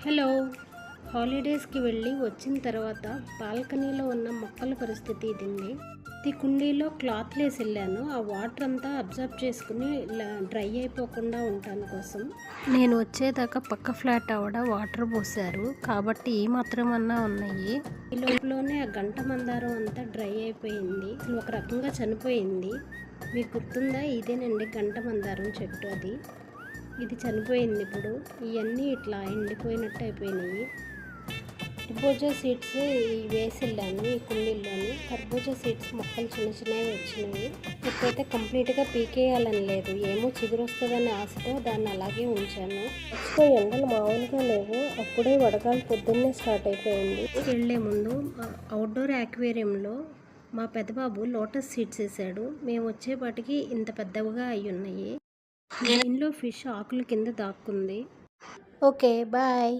Hello. హాలిడేస్కి వెళ్ళి వచ్చిన తర్వాత బాల్కనీలో ఉన్న మొక్కల పరిస్థితి ఇదండి. ఈ కుండీలో క్లాత్లు వేసి వెళ్ళాను. ఆ వాటర్ అంతా అబ్జర్వ్ చేసుకుని డ్రై అయిపోకుండా ఉండటాని కోసం. నేను వచ్చేదాకా పక్క ఫ్లాట్ ఆవిడ వాటర్ పోసారు కాబట్టి ఈ మాత్రమన్నా ఉన్నాయి. ఈ లోపలనే ఆ గంట మందారం అంతా డ్రై అయిపోయింది. ఒక రకంగా చనిపోయింది. మీకు గుర్తుందా? ఇదేనండి గంట మందారం చెట్టు. ఇది చనిపోయింది. ఇప్పుడు ఇవన్నీ ఇట్లా ఎండిపోయినట్టు అయిపోయినాయి. కర్బూజా సీడ్స్ వేసి వెళ్ళాను ఈ కుండీల్లోని. కర్బూజా సీడ్స్ మొక్కలు చిన్న చిన్నవి వచ్చినాయి. ఇప్పుడైతే కంప్లీట్గా పీకేయాలని లేదు, ఏమో చిగురు వస్తుందని ఆశతో దాన్ని అలాగే ఉంచాను. నెక్స్ట్ ఎండలు మామూలుగా లేవు, అప్పుడే వడగాలి పొద్దున్నే స్టార్ట్ అయిపోయింది. వెళ్ళే ముందు అవుట్డోర్ యాక్వేరియంలో మా పెద్దబాబు లోటస్ సీడ్స్ వేసాడు. మేము వచ్చేపాటికి ఇంత పెద్దవిగా అయి ఉన్నాయి. దీనిలో ఫిష్ ఆకుల కింద దాక్కుంది. Okay, bye.